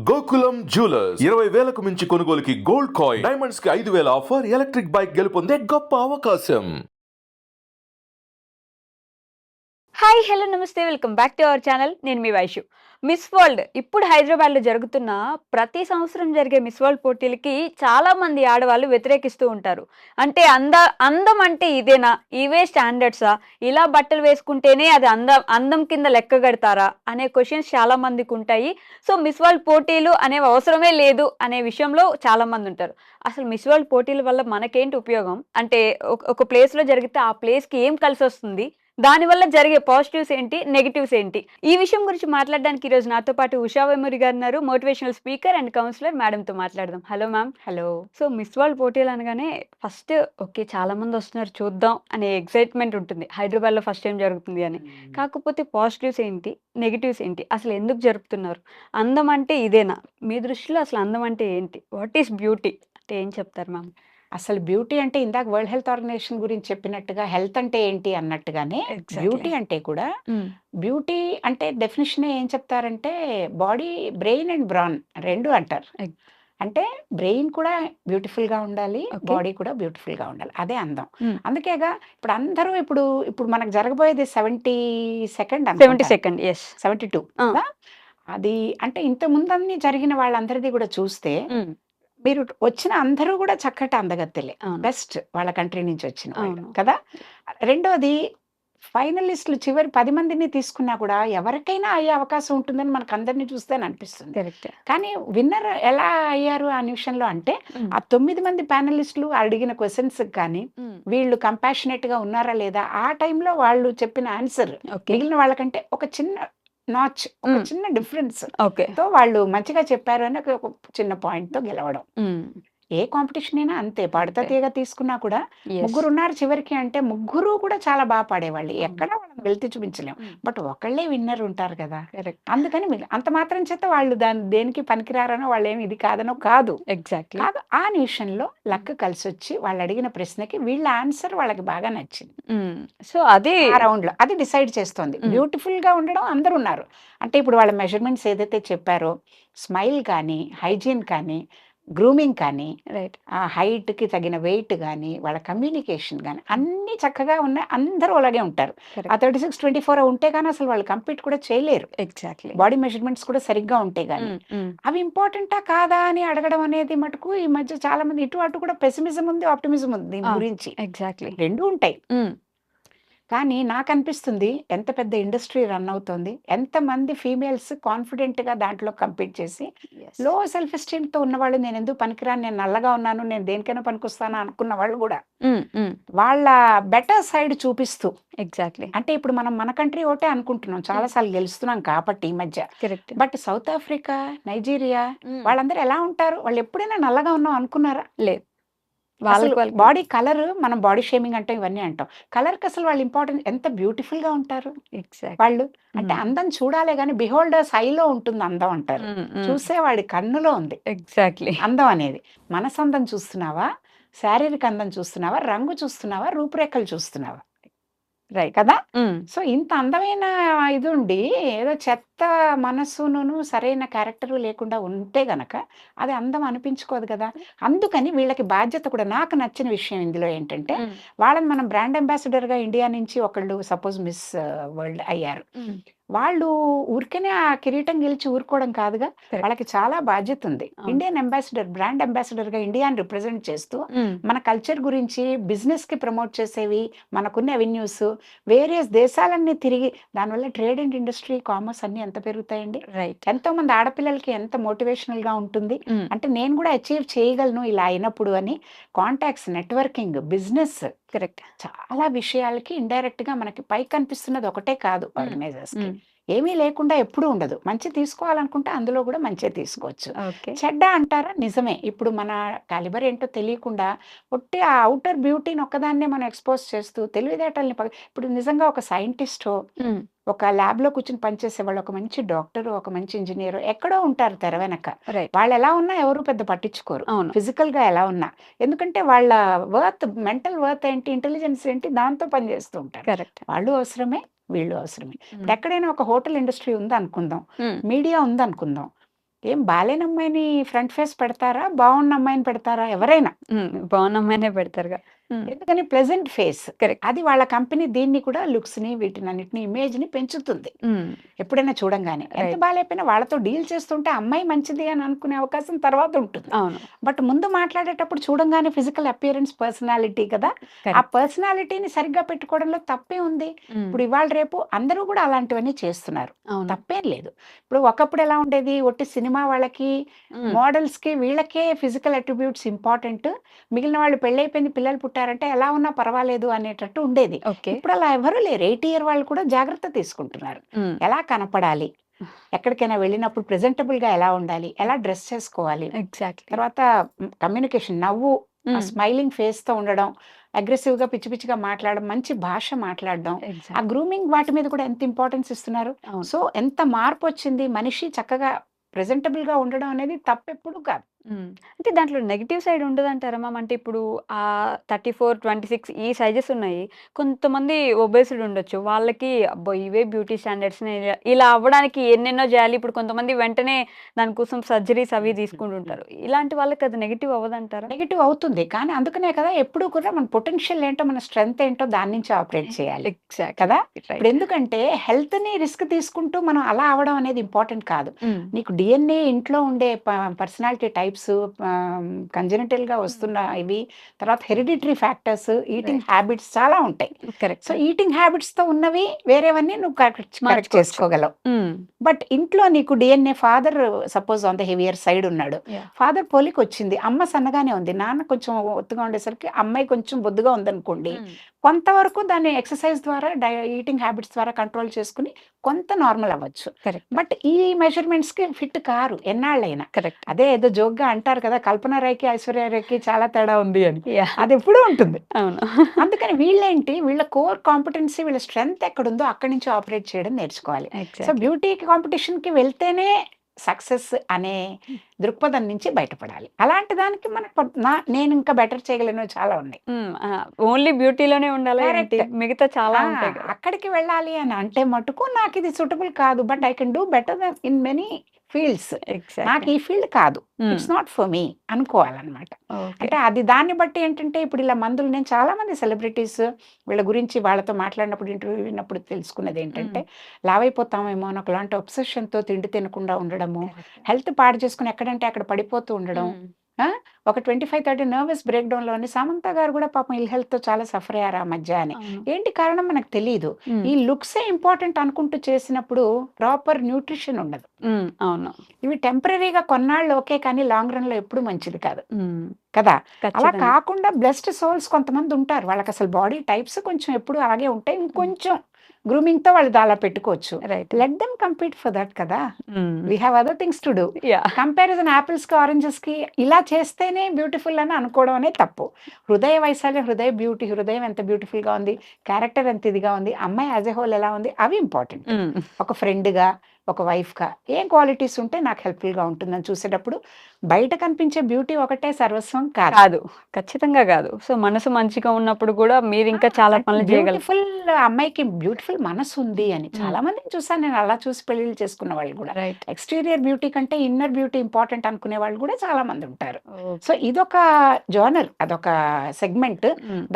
Gokulam jewellers 20,000కు మించి కొనుగోలుకి gold coin, diamonds కి 5,000 ఆఫర్, ఎలక్ట్రిక్ బైక్ గెలుపొందే గొప్ప అవకాశం. హాయ్ హలో నమస్తే welcome back to our channel. నేను మీ వైషు. మిస్ వరల్డ్ ఇప్పుడు హైదరాబాద్లో జరుగుతున్న ప్రతి సంవత్సరం జరిగే మిస్ వరల్డ్ పోటీలకి చాలా మంది ఆడవాళ్ళు వ్యతిరేకిస్తూ ఉంటారు. అంటే అందం అంటే ఇదేనా, ఇవే స్టాండర్డ్సా, ఇలా బట్టలు వేసుకుంటేనే అది అందం కింద లెక్క కడతారా అనే క్వశ్చన్స్ చాలా మందికి ఉంటాయి. సో మిస్ వరల్డ్ పోటీలు అనేవి అవసరమే లేదు అనే విషయంలో చాలా మంది ఉంటారు. అసలు మిస్ వరల్డ్ పోటీల వల్ల మనకేంటి ఉపయోగం, అంటే ఒక ప్లేస్లో జరిగితే ఆ ప్లేస్కి ఏం కలిసి వస్తుంది, దానివల్ల జరిగే పాజిటివ్స్ ఏంటి, నెగిటివ్స్ ఏంటి, ఈ విషయం గురించి మాట్లాడడానికి ఈరోజు నాతో పాటు ఉషా వేమూరి గారు ఉన్నారు, మోటివేషనల్ స్పీకర్ అండ్ కౌన్సిలర్. మేడంతో మాట్లాడదాం. Hello ma'am. Hello. So miss world పోటీలు అనగానే ఫస్ట్ ఓకే చాలా మంది వస్తున్నారు చూద్దాం అనే ఎక్సైట్మెంట్ ఉంటుంది, హైదరాబాద్లో ఫస్ట్ టైం జరుగుతుంది అని. కాకపోతే పాజిటివ్స్ ఏంటి, నెగిటివ్స్ ఏంటి, అసలు ఎందుకు జరుపుతున్నారు, అందం అంటే ఇదేనా, మీ దృష్టిలో అసలు అందం అంటే ఏంటి, వాట్ ఈస్ బ్యూటీ అంటే ఏం చెప్తారు మ్యామ్? అసలు బ్యూటీ అంటే ఇందాక వరల్డ్ హెల్త్ ఆర్గనైజేషన్ గురించి చెప్పినట్టుగా హెల్త్ అంటే ఏంటి అన్నట్టుగానే బ్యూటీ అంటే కూడా బ్యూటీ అంటే డెఫినేషన్ ఏం చెప్తారంటే బాడీ, బ్రెయిన్ అండ్ బ్రాన్ రెండు అంటారు. అంటే బ్రెయిన్ కూడా బ్యూటిఫుల్ గా ఉండాలి, బాడీ కూడా బ్యూటిఫుల్ గా ఉండాలి, అదే అందం. అందుకేగా ఇప్పుడు అందరూ ఇప్పుడు మనకు జరగబోయేది 72 అది. అంటే ఇంత ముందన్ని జరిగిన వాళ్ళందరిది కూడా చూస్తే మీరు వచ్చిన అందరూ కూడా చక్కటి అందగత్తెలే, బెస్ట్ వాళ్ళ కంట్రీ నుంచి వచ్చిన వాళ్ళు కదా. రెండోది ఫైనలిస్టులు చివరి 10 మందిని తీసుకున్నా కూడా ఎవరికైనా అయ్యే అవకాశం ఉంటుందని మనకు అందరినీ చూస్తే అనిపిస్తుంది. కానీ విన్నర్ ఎలా అయ్యారు ఆ నిమిషంలో అంటే ఆ 9 మంది ప్యానలిస్టులు అడిగిన క్వశ్చన్స్ కానీ వీళ్ళు కంపాషనేట్ గా ఉన్నారా లేదా, ఆ టైంలో వాళ్ళు చెప్పిన ఆన్సర్ మిగిలిన వాళ్ళకంటే ఒక చిన్న నాచ్, ఒక చిన్న డిఫరెన్స్ తో వాళ్ళు మంచిగా చెప్పారు అని ఒక చిన్న పాయింట్ తో గెలవడం. ఏ కాంపిటీషన్ అయినా అంతే, పాడతా తీగ తీసుకున్నా కూడా ముగ్గురు ఉన్నారు చివరికి అంటే ముగ్గురు కూడా చాలా బాగా పాడేవాళ్ళు, ఎక్కడ వాళ్ళని వెళ్తే చూపించలేం, బట్ ఒకళ్ళే విన్నర్ ఉంటారు కదా. అందుకని అంత మాత్రం చేత వాళ్ళు దేనికి పనికిరారనో వాళ్ళు ఏమి ఇది కాదనో కాదు, కాదు. ఆ నిమిషంలో లక్ కలిసి వచ్చి వాళ్ళు అడిగిన ప్రశ్నకి వీళ్ళ ఆన్సర్ వాళ్ళకి బాగా నచ్చింది. సో అది ఆ రౌండ్ లో అది డిసైడ్ చేస్తుంది. బ్యూటిఫుల్ గా ఉండడం అందరు ఉన్నారు అంటే ఇప్పుడు వాళ్ళ మెజర్మెంట్స్ ఏదైతే చెప్పారో, స్మైల్ కానీ, హైజీన్ కానీ, గ్రూమింగ్ కానీ, ఆ హైట్ కి తగిన వెయిట్ కానీ, వాళ్ళ కమ్యూనికేషన్ కానీ అన్ని చక్కగా ఉన్నాయి. అందరూ అలాగే ఉంటారు. ఆ 36-24 ఉంటే కానీ అసలు వాళ్ళు కంప్లీట్ కూడా చేయలేరు. బాడీ మెజర్మెంట్స్ కూడా సరిగ్గా ఉంటే గానీ అవి ఇంపార్టెంటా కాదా అని అడగడం అనేది మటుకు ఈ మధ్య చాలా మంది ఇటు అటు కూడా పెసిమిజం ఉంది, ఆప్టిమిజం ఉంది దీని గురించి. రెండు ఉంటాయి. కానీ నాకు అనిపిస్తుంది ఎంత పెద్ద ఇండస్ట్రీ రన్ అవుతుంది, ఎంతమంది ఫీమేల్స్ కాన్ఫిడెంట్ గా దాంట్లో కంపీట్ చేసి లో సెల్ఫ్ ఎస్టీమ్ తో ఉన్నవాళ్ళు, నేను ఎందుకు పనికిరాను, నేను నల్లగా ఉన్నాను, నేను దేనికైనా పనికొస్తాను అనుకున్న వాళ్ళు కూడా వాళ్ళ బెటర్ సైడ్ చూపిస్తూ అంటే ఇప్పుడు మనం మన కంట్రీ ఒకటే అనుకుంటున్నాం, చాలా సార్లు గెలుస్తున్నాం కాబట్టి ఈ మధ్య. బట్ సౌత్ ఆఫ్రికా, నైజీరియా వాళ్ళందరూ ఎలా ఉంటారు, వాళ్ళు ఎప్పుడైనా నల్లగా ఉన్నాం అనుకున్నారా? లేదు. బాడీ కలర్, మనం బాడీ షేమింగ్ అంటాం, ఇవన్నీ అంటాం. కలర్ కి అసలు వాళ్ళు ఇంపార్టెంట్, ఎంత బ్యూటిఫుల్ గా ఉంటారు వాళ్ళు. అంటే అందం చూడాలే గానీ బిహోల్డర్స్ ఐలో ఉంటుంది అందం అంటారు, చూసేవాడి కన్నులో ఉంది అందం అనేది. మనసందం చూస్తున్నావా, శారీరక అందం చూస్తున్నావా, రంగు చూస్తున్నావా, రూపురేఖలు చూస్తున్నావా, కదా. సో ఇంత అందమైన ఇది ఉండి ఏదో చెత్త మనస్సును సరైన క్యారెక్టర్ లేకుండా ఉంటే గనక అది అందం అనిపించుకోదు కదా. అందుకని వీళ్ళకి బాధ్యత కూడా. నాకు నచ్చిన విషయం ఇందులో ఏంటంటే వాళ్ళని మనం బ్రాండ్ అంబాసిడర్ గా ఇండియా నుంచి ఒకళ్ళు సపోజ్ మిస్ వరల్డ్ అయ్యారు, వాళ్ళు ఊరికనే ఆ కిరీటం గెలిచి ఊరుకోవడం కాదుగా, వాళ్ళకి చాలా బాధ్యత ఉంది. ఇండియన్ అంబాసిడర్, బ్రాండ్ అంబాసిడర్ గా ఇండియాని రిప్రజెంట్ చేస్తూ మన కల్చర్ గురించి బిజినెస్ కి ప్రమోట్ చేసేవి, మనకున్న అవెన్యూస్, వేరియస్ దేశాలన్నీ తిరిగి, దానివల్ల ట్రేడ్ అండ్ ఇండస్ట్రీ, కామర్స్ అన్ని ఎంత పెరుగుతాయండి. ఎంతో మంది ఆడపిల్లలకి ఎంత మోటివేషనల్ గా ఉంటుంది. అంటే నేను కూడా అచీవ్ చేయగలను ఇలా అయినప్పుడు అని కాంటాక్ట్స్, నెట్వర్కింగ్, బిజినెస్, చాలా విషయాలకి ఇండైరెక్ట్ గా మనకి పైకి కనిపిస్తున్నది ఒకటే కాదు ఆర్గనైజర్స్ కి. ఏమీ లేకుండా ఎప్పుడూ ఉండదు. మంచి తీసుకోవాలనుకుంటే అందులో కూడా మంచి తీసుకోవచ్చు. చెడ్డ అంటారా, నిజమే. ఇప్పుడు మన కాలిబర్ ఏంటో తెలియకుండా ఒట్టి ఆ అవుటర్ బ్యూటీని ఒక్కదాన్నే మనం ఎక్స్పోజ్ చేస్తూ తెలివితేటల్ని ఇప్పుడు నిజంగా ఒక సైంటిస్ట్, ఒక ల్యాబ్ లో కూర్చొని పనిచేసే వాళ్ళు, ఒక మంచి డాక్టర్, ఒక మంచి ఇంజనీర్ ఎక్కడో ఉంటారు తెర వెనక. వాళ్ళు ఎలా ఉన్నా ఎవరు పెద్ద పట్టించుకోరు, ఫిజికల్ గా ఎలా ఉన్నా. ఎందుకంటే వాళ్ళ వర్త్, మెంటల్ వర్త్ ఏంటి, ఇంటెలిజెన్స్ ఏంటి, దాంతో పనిచేస్తూ ఉంటారు. వాళ్ళు అవసరమే, వీళ్ళు అవసరమే. ఇప్పుడు ఎక్కడైనా ఒక హోటల్ ఇండస్ట్రీ ఉంది అనుకుందాం, మీడియా ఉంది అనుకుందాం, ఏం బాలేని అమ్మాయిని ఫ్రంట్ ఫేస్ పెడతారా, బాగున్న అమ్మాయిని పెడతారా ఎవరైనా? బాగున్న అమ్మాయినే పెడతారుగా. ఎందుకని ప్లెజెంట్ ఫేస్, కరెక్ట్. అది వాళ్ళ కంపెనీ దీన్ని కూడా లుక్స్ ని వీటినన్నిటిని ఇమేజ్ ని పెంచుతుంది. ఎప్పుడైనా చూడంగానే ఎంత Right. బాగాలేకపోయినా వాళ్ళతో డీల్ చేస్తుంటే అమ్మాయి మంచిది అని అనుకునే అవకాశం తర్వాత ఉంటుంది. అవును. బట్ ముందు మాట్లాడేటప్పుడు చూడంగానే ఫిజికల్ అపియరెన్స్, పర్సనాలిటీ కదా, ఆ Correct. పర్సనాలిటీని సరిగ్గా పెట్టుకోవడంలో తప్పే ఉంది. ఇప్పుడు ఇవాళ రేపు అందరూ కూడా అలాంటివన్నీ చేస్తున్నారు, అవును. తప్పేం లేదు. ఇప్పుడు ఒకప్పుడు ఎలా ఉండేది, ఒట్టి సినిమా వాళ్ళకి, మోడల్స్ కి, వీళ్ళకే ఫిజికల్ అట్రిబ్యూట్స్ ఇంపార్టెంట్, మిగిలిన వాళ్ళు పెళ్ళైపోయింది పిల్లలు పుట్టారంటే ఎలా ఉన్నా పర్వాలేదు అనేటట్టు ఉండేది. ఓకే. ఇప్పుడు అలా ఎవరు లేరు. 80 ఇయర్ వాళ్ళు కూడా జాగ్రత్త తీసుకుంటున్నారు. ఎలా కనపడాలి, ఎక్కడికైనా వెళ్ళినప్పుడు ప్రెజెంటబుల్ గా ఎలా ఉండాలి, ఎలా డ్రెస్ చేసుకోవాలి, ఎగ్జాక్ట్లీ. తర్వాత కమ్యూనికేషన్, నవ్వు, స్మైలింగ్ ఫేస్ తో ఉండడం, అగ్రెసివ్ గా పిచ్చి పిచ్చిగా మాట్లాడడం, మంచి భాష మాట్లాడడం, ఆ గ్రూమింగ్ వాటి మీద కూడా ఎంత ఇంపార్టెన్స్ ఇస్తున్నారు. అవును. సో ఎంత మార్పు వచ్చింది, మనిషి చక్కగా ప్రెజెంటబుల్ గా ఉండడం అనేది తప్పెప్పుడు కాదు. అంటే దాంట్లో నెగెటివ్ సైడ్ ఉండదంటారా మ్యామ్? అంటే ఇప్పుడు 34, 26 ఈ సైజెస్ ఉన్నాయి. కొంతమంది ఒబేసిడ్ ఉండొచ్చు. వాళ్ళకి అబ్బో ఇవే బ్యూటీ స్టాండర్డ్స్ ఇలా అవ్వడానికి ఎన్నెన్నో చేయాలి. ఇప్పుడు కొంతమంది వెంటనే దానికోసం సర్జరీస్ అవి తీసుకుంటుంటారు. ఇలాంటి వాళ్ళకి అది నెగెటివ్ అవ్వదంటారా? నెగెటివ్ అవుతుంది, కానీ అందుకనే కదా ఎప్పుడు కూడా మన పొటెన్షియల్ ఏంటో, మన స్ట్రెంగ్త్ ఏంటో దాని నుంచి ఆపరేట్ చేయాలి ఎగ్జాక్ట్ కదా. ఇప్పుడు ఎందుకంటే హెల్త్ ని రిస్క్ తీసుకుంటూ మనం అలా అవడం అనేది ఇంపార్టెంట్ కాదు. నీకు డిఎన్ఏ ఇంట్లో ఉండే పర్సనాలిటీ టైప్స్, కంజెనిటల్ గా వస్తున్న ఇవి, తర్వాత హెరిడిటరీ ఫ్యాక్టర్స్, ఈటింగ్ హ్యాబిట్స్ చాలా ఉంటాయి. కరెక్ట్. సో ఈటింగ్ హ్యాబిట్స్ తో ఉన్నవి వేరేవన్నీ నువ్వు కరెక్ట్ మార్చుకోవచ్చు. చేసుకోగలవు. బట్ ఇంట్లో నీకు DNA, father suppose on the heavier side ఉన్నాడు, ఫాదర్ పోలికి వచ్చింది, అమ్మ సన్నగానే ఉంది, నాన్న కొంచెం ఒత్తుగా ఉండేసరికి అమ్మాయి కొంచెం బొద్దుగా ఉందనుకోండి, కొంతవరకు దాన్ని ఎక్సర్సైజ్ ద్వారా, ఈటింగ్ హ్యాబిట్స్ ద్వారా కంట్రోల్ చేసుకుని కొంత నార్మల్ అవ్వచ్చు. కరెక్ట్. బట్ ఈ మెజర్మెంట్స్ కి ఫిట్ కారు ఎన్నాళ్ళైనా. కరెక్ట్. అదే ఏదో జోక్గా అంటారు కదా, కల్పన రాయ్కి ఐశ్వర్య రాయ్కి చాలా తేడా ఉంది అని, అది ఎప్పుడూ ఉంటుంది. అవును. అందుకని వీళ్ళేంటి, వీళ్ళ కోర్ కాంపిటెన్సీ, వీళ్ళ స్ట్రెంగ్త్ ఎక్కడుందో అక్కడి నుంచి ఆపరేట్ చేయడం నేర్చుకోవాలి. సో బ్యూటీ కాంపిటీషన్ కి వెళ్తేనే సక్సెస్ అనే దృక్పథం నుంచి బయటపడాలి. అలాంటి దానికి నేను ఇంకా బెటర్ చేయగలను చాలా ఉన్నాయి. ఓన్లీ బ్యూటీలోనే ఉండాలి, Correct. మిగతా చాలా ఉంటాయి కదా. అక్కడికి వెళ్ళాలి అని అంటే మటుకు నాకు ఇది సూటబుల్ కాదు, but I can do better then in many fields. నాకు ఈ ఫీల్డ్ కాదు, ఇట్స్ నాట్ ఫర్ మీ అనుకోవాలన్నమాట. అంటే అది దాన్ని బట్టి ఏంటంటే, ఇప్పుడు ఇలా మందులు, నేను చాలా మంది సెలబ్రిటీస్ వీళ్ళ గురించి వాళ్ళతో మాట్లాడినప్పుడు, ఇంటర్వ్యూ విన్నప్పుడు తెలుసుకున్నది ఏంటంటే, లావైపోతామేమో అని ఒకలాంటి obsession తో తిండి తినకుండా ఉండడము, హెల్త్ పాడు చేసుకుని ఎక్కడంటే అక్కడ పడిపోతూ ఉండడం, ఒక 25-30 నర్వస్ బ్రేక్ డౌన్ లోని సమంత గారు కూడా పాపం ఇల్ హెల్త్ తో చాలా సఫర్ అయ్యారు ఆ మధ్య అని. ఏంటి కారణం మనకు తెలియదు. ఈ లుక్సే ఇంపార్టెంట్ అనుకుంటూ చేసినప్పుడు ప్రాపర్ న్యూట్రిషన్ ఉండదు. అవును. ఇవి టెంపరీగా కొన్నాళ్ళు ఓకే, కానీ లాంగ్ రన్ లో ఎప్పుడు మంచిది కాదు కదా. అలా కాకుండా బ్లెస్డ్ సోల్స్ కొంతమంది ఉంటారు, వాళ్ళకి అసలు బాడీ టైప్స్ కొంచెం ఎప్పుడు అలాగే ఉంటాయి, ఇంకొంచెం గ్రూమింగ్ తో వాళ్ళు అలా పెట్టుకోవచ్చు. Let them compete for that కదా. We have other things to do. Comparison apples కి ఆరెంజెస్ కి ఇలా చేస్తేనే బ్యూటిఫుల్ అని అనుకోవడం అనేది తప్పు. హృదయ వైశాల్యం, హృదయ బ్యూటీ, హృదయం ఎంత బ్యూటిఫుల్ గా ఉంది, క్యారెక్టర్ ఎంత ఇదిగా ఉంది, అమ్మాయి యాజ్ ఎ హోల్ ఎలా ఉంది, అవి ఇంపార్టెంట్. ఒక ఫ్రెండ్ గా, ఒక వైఫ్ గా ఏం క్వాలిటీస్ ఉంటే నాకు హెల్ప్ఫుల్ గా ఉంటుందని చూసేటప్పుడు బయట కనిపించే బ్యూటీ ఒకటే సర్వస్వం కాదు. ఖచ్చితంగా కాదు. సో మనసు మంచిగా ఉన్నప్పుడు కూడా మీరు ఇంకా చాలా పనులు చేయగలరు. బ్యూటిఫుల్ అమ్మాయికి బ్యూటిఫుల్ మనసు ఉంది అని చాలా మందిని చూసాను నేను, అలా చూసి పెళ్లిళ్ళు చేసుకున్న వాళ్ళు కూడా. ఎక్స్టీరియర్ బ్యూటీ కంటే ఇన్నర్ బ్యూటీ ఇంపార్టెంట్ అనుకునే వాళ్ళు కూడా చాలా మంది ఉంటారు. సో ఇదొక జర్నల్, అదొక సెగ్మెంట్.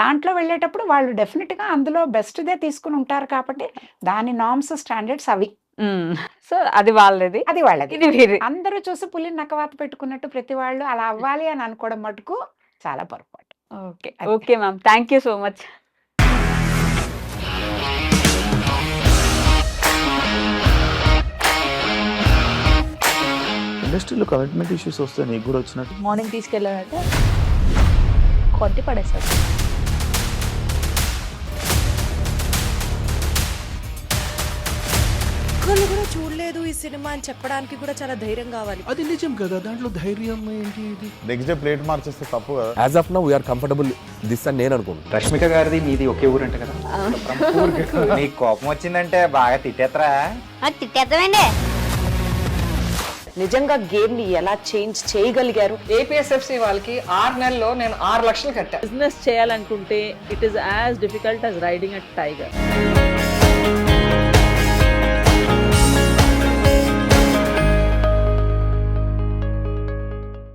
దాంట్లో వెళ్ళేటప్పుడు వాళ్ళు డెఫినెట్ గా అందులో బెస్ట్ దే తీసుకుని ఉంటారు, కాబట్టి దాని నార్మ్స్, స్టాండర్డ్స్ అవి. సో అది వాళ్ళది, అది వాళ్ళది. ఇది వీరి. అందరూ చూసి పులిని నక్కవాత పెట్టుకున్నట్టు ప్రతి వాళ్ళు అలా అవ్వాలి అని అనుకోవడం మటుకు చాలా పొరపాటు. Okay ma'am, thank you so much. ఇండస్ట్రీలో కమిట్మెంట్ ఇష్యూస్ వస్తే నీకు కూడా వచ్చినట్టు? మార్నింగ్ తీసుకెళ్ళాడంటే కొట్టి పడేస్తాడు. ఒక్కళ్ళు కూడా చూడలేదు ఈ సినిమా అని చెప్పడానికి కూడా చాలా ధైర్యం కావాలి. అది నిజం కదా, దాంట్లో ధైర్యం ఏంటి? ఇది నెక్స్ట్ డే ప్లేట్ మార్చేస్తే తప్పు కదా. As of now we are comfortable this అని నేను అనుకుంటున్నాను. రష్మిక గారిది మీది ఒకే ఊరంట కదా. నీకు కోపం వచ్చిందంటే బాగా తిట్టేత్తరా? తిట్టేద్దామండి. నిజంగా గేమ్ ని ఎలా చేంజ్ చేయగలిగారు? ఏపీఎస్ఎఫ్సి వాళ్ళకి 6 నెలల్లో నేను 6 లక్షలు కట్టా. బిజినెస్ చేయాలనుకుంటే it is as difficult as riding a tiger.